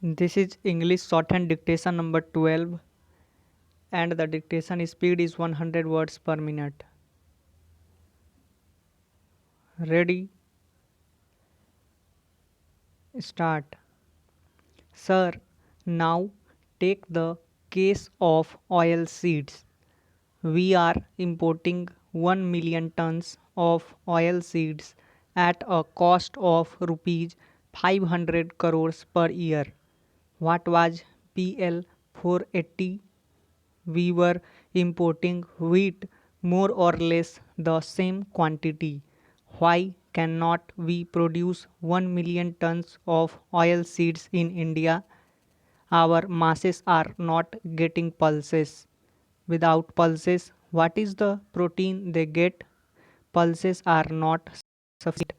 This is English shorthand dictation number 12 and the dictation speed is 100 words per minute. Ready? Start. Sir, now take the case of oil seeds. We are importing 1 million tons of oil seeds at a cost of rupees 500 crores per year. What was PL 480? We were importing wheat more or less the same quantity. Why cannot we produce 1 million tons of oil seeds in India? Our masses are not getting pulses. Without pulses, what is the protein they get? Pulses are not sufficient.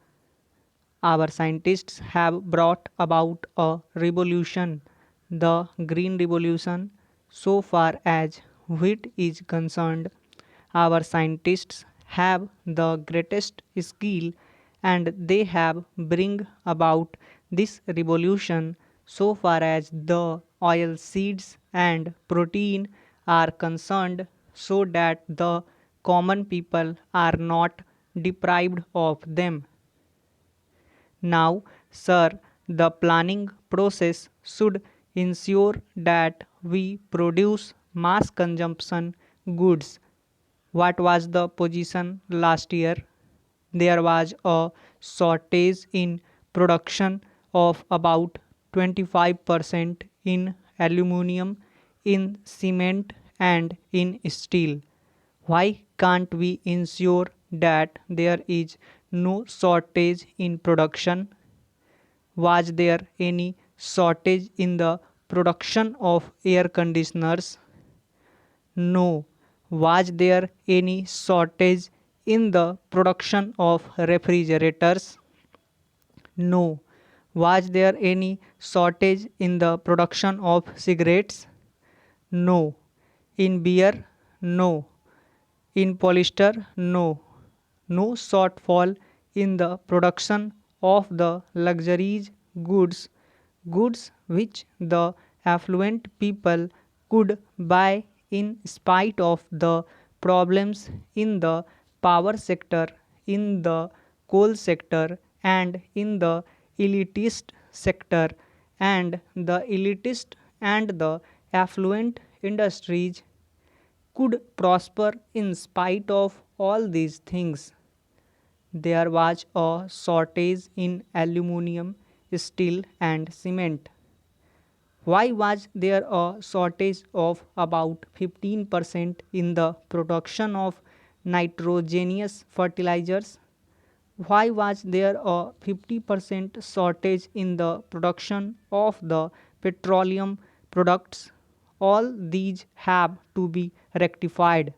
Our scientists have brought about a revolution, the Green Revolution. So far as wheat is concerned, our scientists have the greatest skill and they have bring about this revolution so far as the oil seeds and protein are concerned so that the common people are not deprived of them. Now, sir, the planning process should ensure that we produce mass consumption goods. What was the position last year? There was a shortage in production of about 25% in aluminium, in cement, and in steel. Why can't we ensure that there is no shortage in production? Was there any shortage in the production of air conditioners? No. Was there any shortage in the production of refrigerators? No. Was there any shortage in the production of cigarettes? No. In beer? No. In polyester? No. No shortfall in the production of the luxuries goods, goods which the affluent people could buy in spite of the problems in the power sector, in the coal sector, and in the elitist sector, and the elitist and the affluent industries could prosper in spite of all these things. There was a shortage in aluminium, steel, and cement. Why was there a shortage of about 15% in the production of nitrogenous fertilizers? Why was there a 50% shortage in the production of the petroleum products? All these have to be rectified.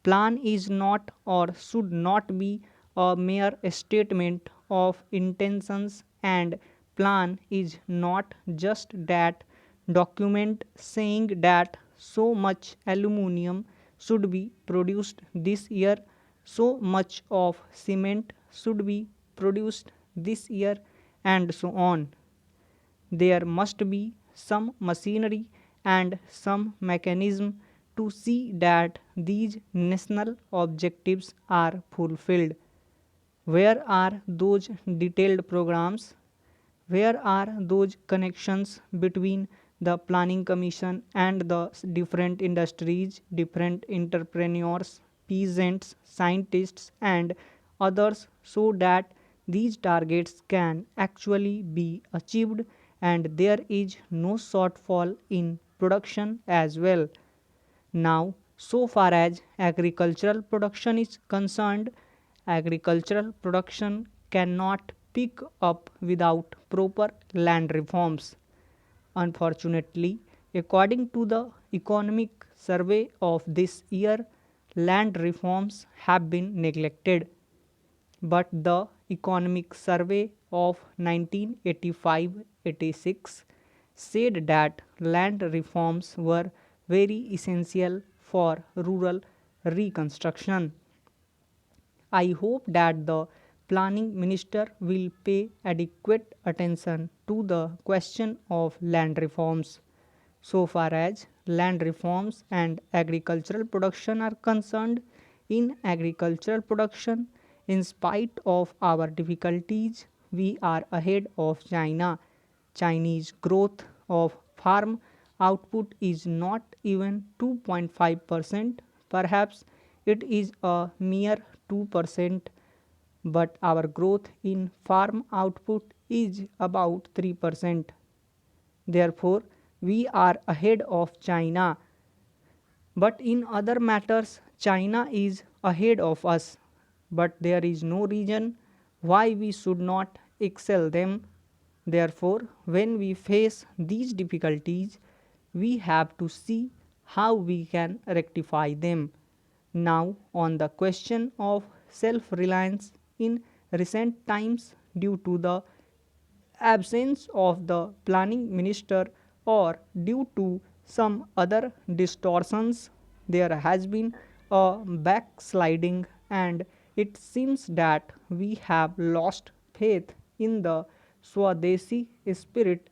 Plan is not or should not be a mere statement of intentions, and plan is not just that document saying that so much aluminium should be produced this year, so much of cement should be produced this year, and so on. There must be some machinery and some mechanism to see that these national objectives are fulfilled. Where are those detailed programs? Where are those connections between the planning commission and the different industries, different entrepreneurs, peasants, scientists, and others so that these targets can actually be achieved and there is no shortfall in production as well? Now, so far as agricultural production is concerned, agricultural production cannot pick up without proper land reforms. Unfortunately, according to the economic survey of this year, land reforms have been neglected. But the economic survey of 1985-86 said that land reforms were very essential for rural reconstruction. I hope that the planning minister will pay adequate attention to the question of land reforms. So far as land reforms and agricultural production are concerned, in agricultural production, in spite of our difficulties, we are ahead of China. Chinese growth of farm output is not even 2.5%, perhaps it is a mere 2%, but our growth in farm output is about 3%. Therefore, we are ahead of China. But in other matters, China is ahead of us. But there is no reason why we should not excel them. Therefore, when we face these difficulties, we have to see how we can rectify them. Now, on the question of self reliance, in recent times, due to the absence of the planning minister or due to some other distortions, there has been a backsliding, and it seems that we have lost faith in the Swadeshi spirit,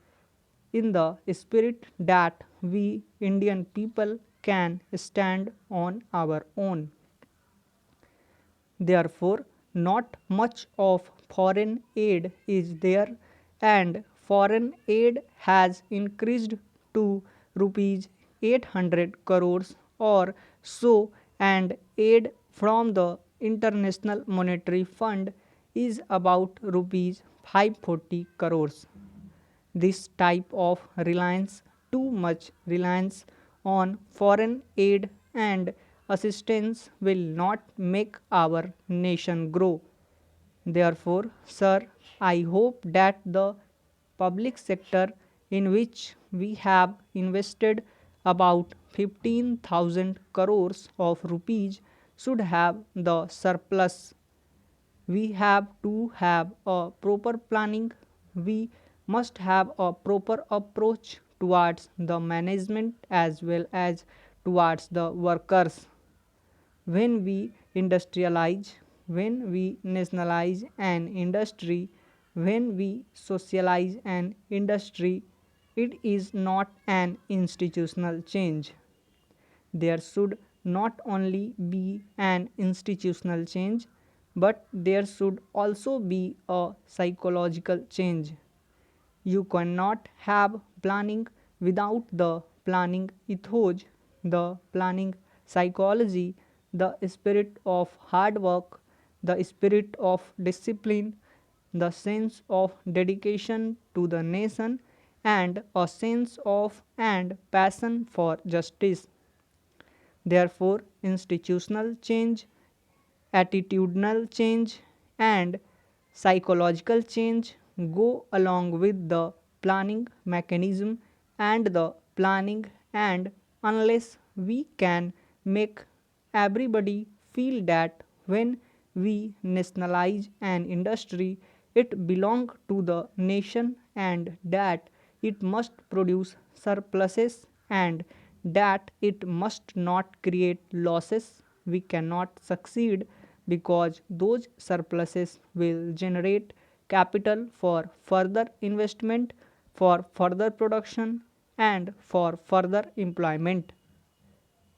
in the spirit that we Indian people can stand on our own. Therefore, not much of foreign aid is there, and foreign aid has increased to rupees 800 crores or so, and aid from the International Monetary Fund is about rupees 540 crores. This type of reliance, too much reliance on foreign aid and assistance, will not make our nation grow. Therefore, sir, I hope that the public sector, in which we have invested about 15,000 crores of rupees, should have the surplus. We have to have a proper planning. We must have a proper approach towards the management as well as towards the workers. When we industrialize, when we nationalize an industry, when we socialize an industry, it is not an institutional change. There should not only be an institutional change, but there should also be a psychological change. You cannot have planning without the planning ethos, the planning psychology, the spirit of hard work, the spirit of discipline, the sense of dedication to the nation, and a sense of and passion for justice. Therefore, institutional change, attitudinal change, and psychological change go along with the planning mechanism and the planning, and unless we can make everybody feel that when we nationalize an industry, it belongs to the nation and that it must produce surpluses and that it must not create losses, we cannot succeed, because those surpluses will generate capital for further investment, for further production, and for further employment.